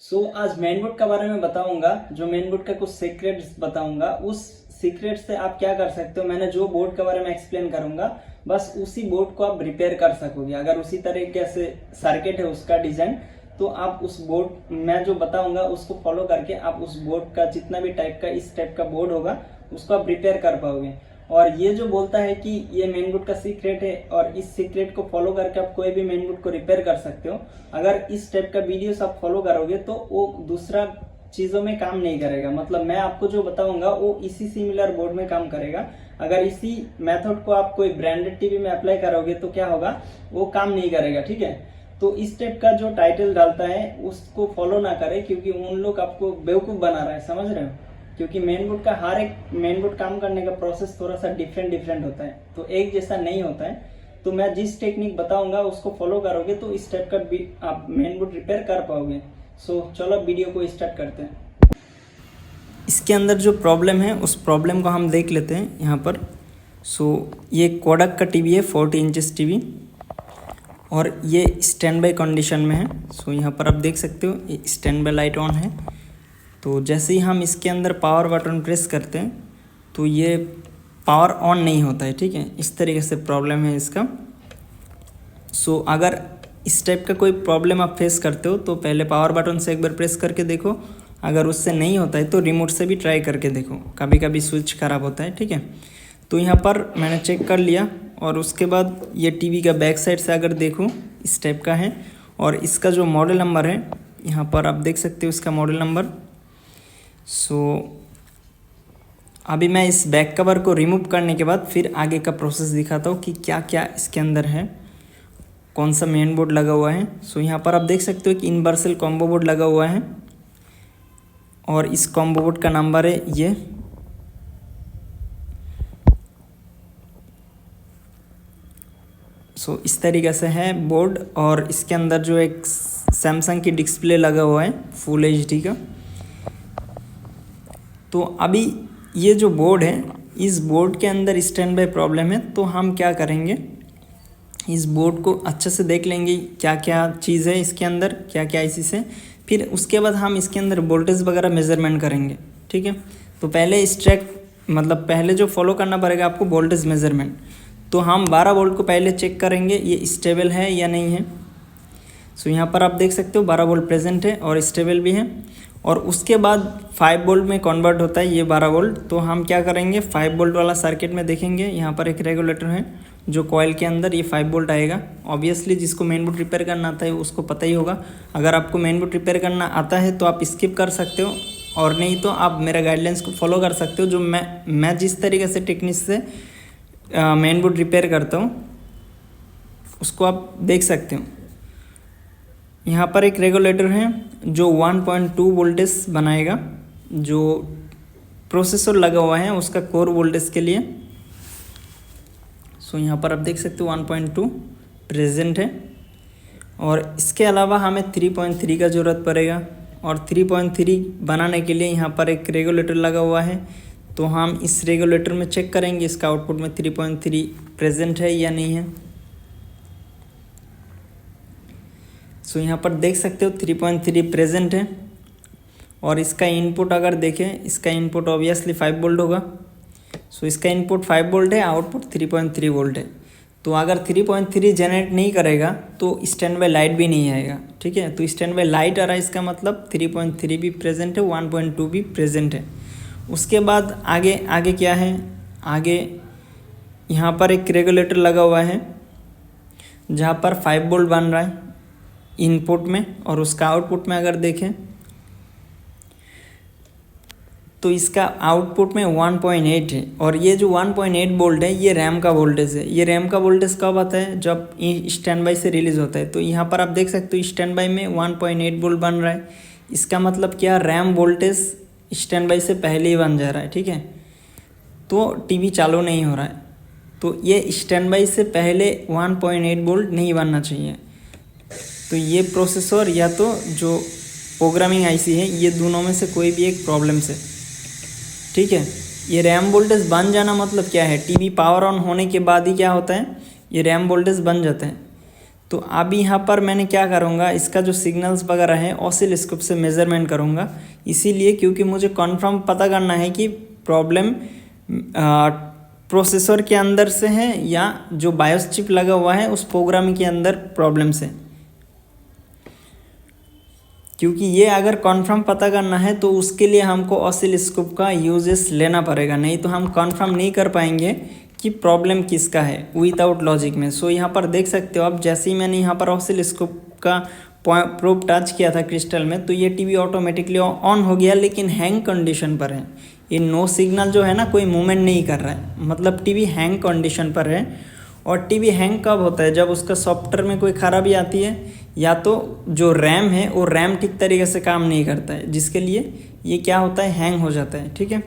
आज main board के बारे में बताऊंगा। जो मेन बोर्ड का कुछ सीक्रेट्स बताऊंगा, उस सीक्रेट से आप क्या कर सकते हो। मैंने जो बोर्ड के बारे में एक्सप्लेन करूंगा, बस उसी बोर्ड को आप रिपेयर कर सकोगे। अगर उसी तरीके से सर्किट है उसका डिजाइन, तो आप उस बोर्ड मैं जो बताऊंगा उसको फॉलो करके आप उस बोर्ड का जितना भी टाइप का इस टाइप का बोर्ड होगा उसको आप रिपेयर कर पाओगे। और ये जो बोलता है कि ये मेन बोर्ड का सीक्रेट है और इस सीक्रेट को फॉलो करके आप कोई भी मेन बोर्ड को रिपेयर कर सकते हो, अगर इस टाइप का वीडियोस आप फॉलो करोगे तो वो दूसरा चीजों में काम नहीं करेगा। मतलब मैं आपको जो बताऊंगा वो इसी सिमिलर बोर्ड में काम करेगा। अगर इसी मेथड को आप कोई ब्रांडेड टीवी में अप्लाई करोगे तो क्या होगा, वो काम नहीं करेगा। ठीक है, तो इस टाइप का जो टाइटल डालता है उसको फॉलो ना करें, क्योंकि उन लोग आपको बेवकूफ बना रहा है, समझ रहे हो। क्योंकि मेन बोर्ड का हर एक मेन बोर्ड काम करने का प्रोसेस थोड़ा सा डिफरेंट होता है, तो एक जैसा नहीं होता है। तो मैं जिस टेक्निक बताऊंगा उसको फॉलो करोगे तो इस टाइप का आप मेन बोर्ड रिपेयर कर पाओगे। चलो वीडियो को स्टार्ट करते हैं। इसके अंदर जो प्रॉब्लम है उस प्रॉब्लम को हम देख लेते हैं यहाँ पर। ये कोडक का टीवी है, 40 इंचेस टीवी, और ये स्टैंड बाई कंडीशन में है। यहाँ पर आप देख सकते हो ये स्टैंड बाई लाइट ऑन है। तो जैसे ही हम इसके अंदर पावर बटन प्रेस करते हैं तो ये पावर ऑन नहीं होता है। ठीक है, इस तरीके से प्रॉब्लम है इसका। अगर इस टाइप का कोई प्रॉब्लम आप फेस करते हो तो पहले पावर बटन से एक बार प्रेस करके देखो। अगर उससे नहीं होता है तो रिमोट से भी ट्राई करके देखो, कभी कभी स्विच ख़राब होता है। ठीक है, तो यहाँ पर मैंने चेक कर लिया। और उसके बाद ये टीवी का बैक साइड से अगर देखो इस टाइप का है, और इसका जो मॉडल नंबर है यहाँ पर आप देख सकते हो इसका मॉडल नंबर। अभी मैं इस बैक कवर को रिमूव करने के बाद फिर आगे का प्रोसेस दिखाता हूँ कि क्या क्या इसके अंदर है, कौन सा मेन बोर्ड लगा हुआ है। यहाँ पर आप देख सकते हो कि यूनिवर्सल कॉम्बो बोर्ड लगा हुआ है, और इस कॉम्बो बोर्ड का नंबर है ये। इस तरीके से है बोर्ड, और इसके अंदर जो एक सैमसंग की डिस्प्ले लगा हुआ है फुल एचडी का। तो अभी ये जो बोर्ड है, इस बोर्ड के अंदर स्टैंड बाय प्रॉब्लम है। तो हम क्या करेंगे, इस बोर्ड को अच्छे से देख लेंगे क्या क्या चीज़ है इसके अंदर, क्या क्या इसी से। फिर उसके बाद हम इसके अंदर वोल्टेज वगैरह मेज़रमेंट करेंगे। ठीक है, तो पहले इस ट्रैक पहले जो फॉलो करना पड़ेगा आपको वोल्टेज मेज़रमेंट। तो हम 12 वोल्ट को पहले चेक करेंगे ये स्टेबल है या नहीं है। यहाँ पर आप देख सकते हो 12 वोल्ट प्रेजेंट है और स्टेबल भी है। और उसके बाद 5 वोल्ट में कन्वर्ट होता है ये 12 वोल्ट। तो हम क्या करेंगे, 5 वोल्ट वाला सर्किट में देखेंगे। यहाँ पर एक रेगुलेटर है जो कॉइल के अंदर ये 5 वोल्ट आएगा। ऑब्वियसली जिसको मेन बोर्ड रिपेयर करना आता है उसको पता ही होगा। अगर आपको मेन बोर्ड रिपेयर करना आता है तो आप स्किप कर सकते हो, और नहीं तो आप मेरा गाइडलाइंस को फॉलो कर सकते हो। जो मैं जिस तरीके से टेक्निक से मेन बोर्ड रिपेयर करता हूँ उसको आप देख सकते हो। यहाँ पर एक रेगुलेटर है जो 1.2 वोल्टेज बनाएगा, जो प्रोसेसर लगा हुआ है उसका कोर वोल्टेज के लिए। यहाँ पर आप देख सकते हो 1.2 प्रेजेंट है। और इसके अलावा हमें 3.3 का ज़रूरत पड़ेगा, और 3.3 बनाने के लिए यहाँ पर एक रेगुलेटर लगा हुआ है। तो हम इस रेगुलेटर में चेक करेंगे इसका आउटपुट में 3.3 प्रेजेंट है या नहीं है। यहाँ पर देख सकते हो 3.3 प्रेजेंट है। और इसका इनपुट अगर देखें, इसका इनपुट ऑब्वियसली 5 वोल्ट होगा। इसका इनपुट 5 वोल्ट है, आउटपुट 3.3 वोल्ट है। तो अगर 3.3 जनरेट नहीं करेगा तो स्टैंड बाय लाइट भी नहीं आएगा। ठीक है, तो स्टैंड बाय लाइट आ रहा है, इसका मतलब 3.3 भी प्रेजेंट है, 1.2 भी प्रेजेंट है। उसके बाद आगे क्या है, आगे यहाँ पर एक रेगुलेटर लगा हुआ है जहाँ पर 5 वोल्ट बन रहा है इनपुट में, और उसका आउटपुट में अगर देखें तो इसका आउटपुट में 1.8 है। और ये जो 1.8 वोल्ट है ये रैम का वोल्टेज है। ये रैम का वोल्टेज कब आता है, जब स्टैंड बाई से रिलीज़ होता है। तो यहाँ पर आप देख सकते हो स्टैंड बाई में 1.8 वोल्ट बन रहा है। इसका मतलब क्या, रैम वोल्टेज स्टैंड बाई से पहले ही बन जा रहा है। ठीक है, तो टीवी चालू नहीं हो रहा है। तो ये स्टैंड बाई से पहले 1.8 वोल्ट नहीं बनना चाहिए। तो ये प्रोसेसर या तो जो प्रोग्रामिंग आईसी है, ये दोनों में से कोई भी एक प्रॉब्लम से। ठीक है, ये रैम वोल्टेज बन जाना मतलब क्या है, टीवी पावर ऑन होने के बाद ही क्या होता है, ये रैम वोल्टेज बन जाता है। तो अभी यहाँ पर मैंने क्या करूँगा, इसका जो सिग्नल्स वगैरह है ऑसिलोस्कोप से मेज़रमेंट करूँगा, इसीलिए क्योंकि मुझे कन्फर्म पता करना है कि प्रॉब्लम प्रोसेसर के अंदर से है या जो बायोस चिप लगा हुआ है उस प्रोग्राम के अंदर प्रॉब्लम से। क्योंकि ये अगर कन्फर्म पता करना है तो उसके लिए हमको ऑसिलोस्कोप का यूजेस लेना पड़ेगा, नहीं तो हम कन्फर्म नहीं कर पाएंगे कि प्रॉब्लम किसका है विदाउट लॉजिक में। सो यहाँ पर देख सकते हो आप, जैसे ही मैंने यहाँ पर ऑसिलोस्कोप का प्रोब टच किया था क्रिस्टल में तो ये टीवी ऑटोमेटिकली ऑन हो गया, लेकिन हैंग कंडीशन पर है। ये नो सिग्नल जो है ना, कोई मूवमेंट नहीं कर रहा है, मतलब टीवी हैंग कंडीशन पर है। और टीवी हैंग कब होता है, जब उसका सॉफ्टवेयर में कोई खराबी आती है या तो जो रैम है वो रैम ठीक तरीके से काम नहीं करता है, जिसके लिए ये क्या होता है, हैंग हो जाता है। ठीक है,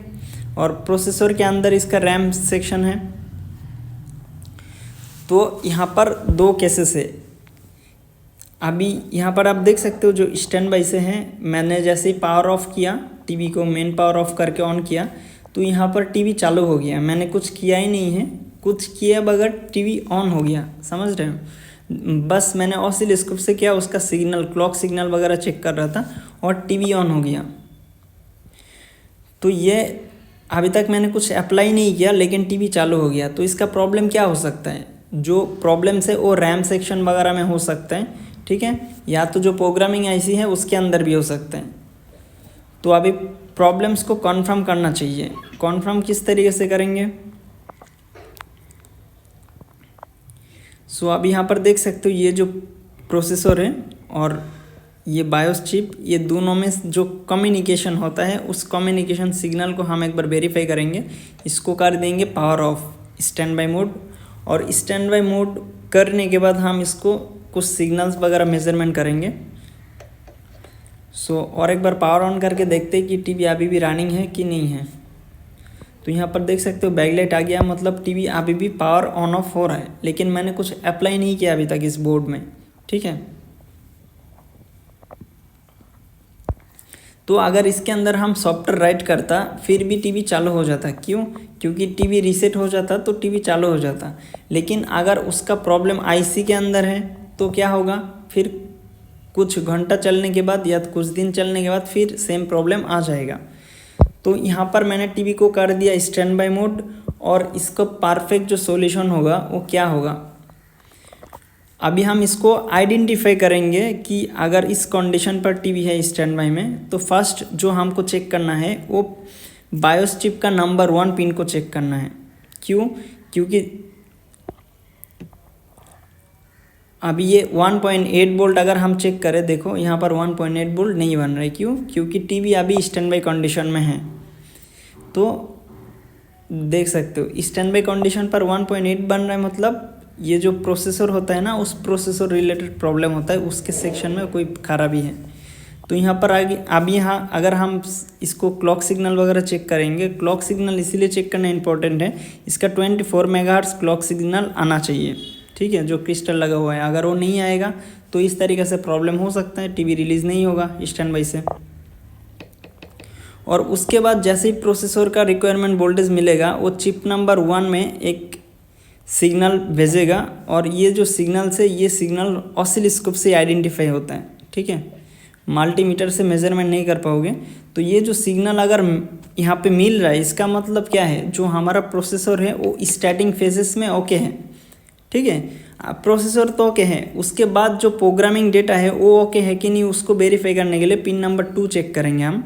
और प्रोसेसर के अंदर इसका रैम सेक्शन है। तो यहाँ पर दो केसेस है। अभी यहाँ पर आप देख सकते हो जो स्टैंड बाई से हैं, मैंने जैसे ही पावर ऑफ किया टीवी को, मेन पावर ऑफ करके ऑन किया तो यहाँ पर टीवी चालू हो गया। मैंने कुछ किया ही नहीं है, कुछ किया बगैर टीवी ऑन हो गया, समझ रहे हो। बस मैंने ऑसिलोस्कोप से क्या उसका सिग्नल, क्लॉक सिग्नल वगैरह चेक कर रहा था और टीवी ऑन हो गया। तो ये अभी तक मैंने कुछ अप्लाई नहीं किया लेकिन टीवी चालू हो गया। तो इसका प्रॉब्लम क्या हो सकता है, जो प्रॉब्लम्स है वो रैम सेक्शन वगैरह में हो सकता है। ठीक है, या तो जो प्रोग्रामिंग आईसी है उसके अंदर भी हो सकता है। तो अभी प्रॉब्लम्स को कन्फर्म करना चाहिए। कन्फर्म किस तरीके से करेंगे, सो अभी यहाँ पर देख सकते हो ये जो प्रोसेसर है और ये बायोस चिप, ये दोनों में जो कम्युनिकेशन होता है उस कम्युनिकेशन सिग्नल को हम एक बार वेरीफाई करेंगे। इसको कर देंगे power of, stand by mode, और स्टैंड बाई मोड करने के बाद हम इसको कुछ सिग्नल्स वगैरह मेजरमेंट करेंगे। सो और एक बार पावर ऑन करके देखते हैं कि टीवी अभी भी रनिंग है कि नहीं है। तो यहाँ पर देख सकते हो बैकलाइट आ गया, मतलब टीवी अभी भी पावर ऑन ऑफ हो रहा है, लेकिन मैंने कुछ अप्लाई नहीं किया अभी तक इस बोर्ड में। ठीक है, तो अगर इसके अंदर हम सॉफ्टवेयर राइट करता फिर भी टीवी चालू हो जाता। क्यों, क्योंकि टीवी रीसेट हो जाता तो टीवी चालू हो जाता। लेकिन अगर उसका प्रॉब्लम आईसी के अंदर है तो क्या होगा, फिर कुछ घंटा चलने के बाद या कुछ दिन चलने के बाद फिर सेम प्रॉब्लम आ जाएगा। तो यहाँ पर मैंने टीवी को कर दिया स्टैंड बाय मोड, और इसका परफेक्ट जो सॉल्यूशन होगा वो क्या होगा, अभी हम इसको आइडेंटिफाई करेंगे कि अगर इस कंडीशन पर टीवी है स्टैंड बाय में, तो फर्स्ट जो हमको चेक करना है वो बायोस चिप का नंबर 1 पिन को चेक करना है। क्यों, क्योंकि अभी ये 1.8 वोल्ट अगर हम चेक करें, देखो यहाँ पर 1.8 वोल्ट नहीं बन रहा है। क्यों, क्योंकि टीवी अभी स्टैंड बाय कंडीशन में है। तो देख सकते हो स्टैंड बाय कंडीशन पर 1.8 बन रहा है, मतलब ये जो प्रोसेसर होता है ना, उस प्रोसेसर रिलेटेड प्रॉब्लम होता है, उसके सेक्शन में कोई खराबी है। तो यहाँ पर आगे अब यहाँ अगर हम इसको क्लॉक सिग्नल वगैरह चेक करेंगे, क्लॉक सिग्नल इसीलिए चेक करना इंपॉर्टेंट है, इसका 24 मेगाहर्ट्ज़ क्लॉक सिग्नल आना चाहिए। ठीक है, जो क्रिस्टल लगा हुआ है, अगर वो नहीं आएगा तो इस तरीके से प्रॉब्लम हो सकता है, टीवी रिलीज़ नहीं होगा स्टैंड बाई से। और उसके बाद जैसे ही प्रोसेसर का रिक्वायरमेंट वोल्टेज मिलेगा, वो चिप नंबर 1 में एक सिग्नल भेजेगा, और ये जो सिग्नल से ये सिग्नल ऑसिलोस्कोप से आइडेंटिफाई होता है। ठीक है, मल्टीमीटर से मेजरमेंट नहीं कर पाओगे। तो ये जो सिग्नल अगर यहाँ पे मिल रहा है, इसका मतलब क्या है, जो हमारा प्रोसेसर है वो स्टार्टिंग फेजेस में ओके है। ठीक है, प्रोसेसर तो ओके है, उसके बाद जो प्रोग्रामिंग डेटा है वो ओके है कि नहीं, उसको वेरीफाई करने के लिए पिन नंबर 2 चेक करेंगे हम।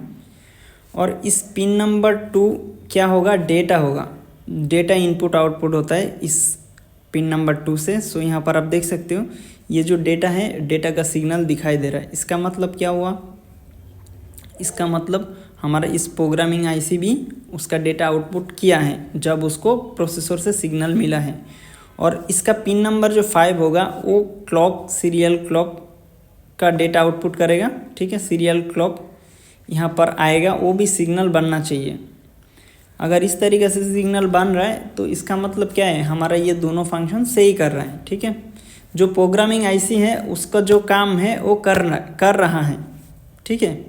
और इस पिन नंबर 2 क्या होगा, डेटा होगा, डेटा इनपुट आउटपुट होता है इस पिन नंबर 2 से। सो यहाँ पर आप देख सकते हो ये जो डेटा है, डेटा का सिग्नल दिखाई दे रहा है। इसका मतलब क्या हुआ, इसका मतलब हमारा इस प्रोग्रामिंग आईसी भी उसका डेटा आउटपुट किया है जब उसको प्रोसेसर से सिग्नल मिला है। और इसका पिन नंबर जो 5 होगा वो क्लॉक, सीरियल क्लॉक का डेटा आउटपुट करेगा। ठीक है, सीरियल क्लॉक यहाँ पर आएगा, वो भी सिग्नल बनना चाहिए। अगर इस तरीके से सिग्नल बन रहा है तो इसका मतलब क्या है, हमारा ये दोनों फंक्शन सही कर रहा है। ठीक है, जो प्रोग्रामिंग आईसी है उसका जो काम है वो कर रहा है। ठीक है,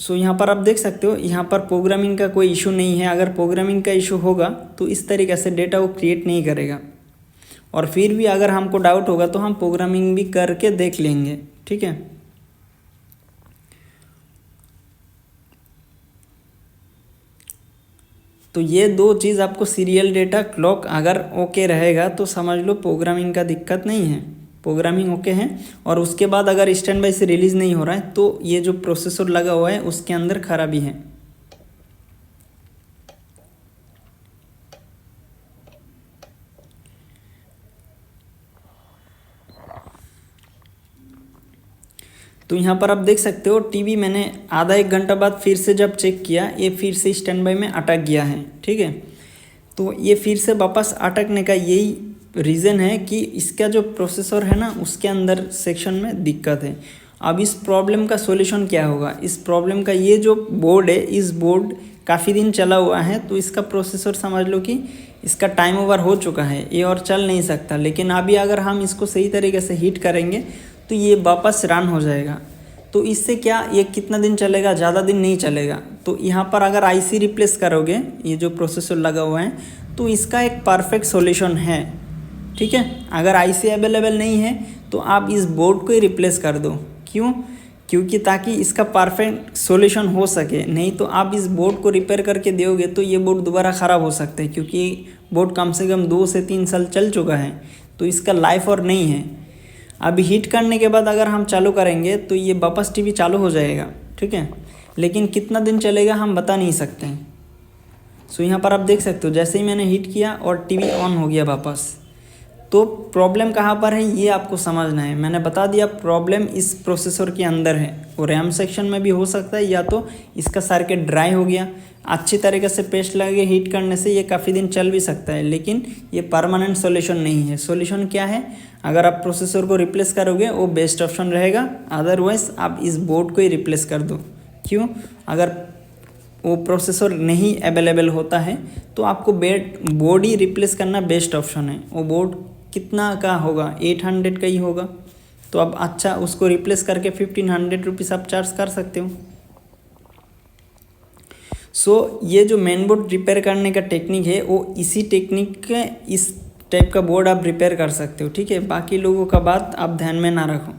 सो यहाँ पर आप देख सकते हो, यहाँ पर प्रोग्रामिंग का कोई इशू नहीं है। अगर प्रोग्रामिंग का इशू होगा तो इस तरीके से डेटा वो क्रिएट नहीं करेगा। और फिर भी अगर हमको डाउट होगा तो हम प्रोग्रामिंग भी करके देख लेंगे, ठीक है। तो ये दो चीज़ आपको सीरियल डेटा क्लॉक अगर ओके रहेगा तो समझ लो प्रोग्रामिंग का दिक्कत नहीं है, प्रोग्रामिंग ओके है। और उसके बाद अगर स्टैंड बाई से रिलीज़ नहीं हो रहा है तो ये जो प्रोसेसर लगा हुआ है उसके अंदर खराबी है। तो यहाँ पर आप देख सकते हो टीवी मैंने आधा एक घंटा बाद फिर से जब चेक किया ये फिर से स्टैंड बाई में अटक गया है, ठीक है। तो ये फिर से वापस अटकने का यही रीज़न है कि इसका जो प्रोसेसर है ना उसके अंदर सेक्शन में दिक्कत है। अब इस प्रॉब्लम का सॉल्यूशन क्या होगा, इस प्रॉब्लम का ये जो बोर्ड है इस बोर्ड काफ़ी दिन चला हुआ है तो इसका प्रोसेसर समझ लो कि इसका टाइम ओवर हो चुका है, ये और चल नहीं सकता। लेकिन अभी अगर हम इसको सही तरीके से हीट करेंगे तो ये वापस रन हो जाएगा। तो इससे क्या ये कितना दिन चलेगा, ज़्यादा दिन नहीं चलेगा। तो यहाँ पर अगर आईसी रिप्लेस करोगे ये जो प्रोसेसर लगा हुआ है तो इसका एक परफेक्ट सॉल्यूशन है, ठीक है। अगर आईसी अवेलेबल नहीं है तो आप इस बोर्ड को ही रिप्लेस कर दो। क्यों? क्योंकि ताकि इसका परफेक्ट सॉल्यूशन हो सके, नहीं तो आप इस बोर्ड को रिपेयर करके दोगे तो ये बोर्ड दोबारा ख़राब हो सकता है, क्योंकि बोर्ड कम से कम 2 से 3 साल चल चुका है तो इसका लाइफ और नहीं है। अभी हीट करने के बाद अगर हम चालू करेंगे तो ये वापस टीवी चालू हो जाएगा, ठीक है। लेकिन कितना दिन चलेगा हम बता नहीं सकते हैं। सो यहाँ पर आप देख सकते हो जैसे ही मैंने हीट किया और टीवी ऑन हो गया वापस। तो प्रॉब्लम कहाँ पर है ये आपको समझना है। मैंने बता दिया प्रॉब्लम इस प्रोसेसर के अंदर है और रैम सेक्शन में भी हो सकता है, या तो इसका सर्किट ड्राई हो गया। अच्छी तरीके से पेस्ट लगे हीट करने से ये काफ़ी दिन चल भी सकता है, लेकिन ये परमानेंट सॉल्यूशन नहीं है। सॉल्यूशन क्या है, अगर आप प्रोसेसर को रिप्लेस करोगे वो बेस्ट ऑप्शन रहेगा, अदरवाइज़ आप इस बोर्ड को ही रिप्लेस कर दो। क्यों? अगर वो प्रोसेसर नहीं अवेलेबल होता है तो आपको बोर्ड ही रिप्लेस करना बेस्ट ऑप्शन है। वो बोर्ड कितना का होगा, 800 का ही होगा। तो अब अच्छा उसको रिप्लेस करके 1500 रुपीज़ आप चार्ज कर सकते हो। सो ये जो मेन बोर्ड रिपेयर करने का टेक्निक है वो इसी टेक्निक के इस टाइप का बोर्ड आप रिपेयर कर सकते हो, ठीक है। बाकी लोगों का बात आप ध्यान में ना रखो।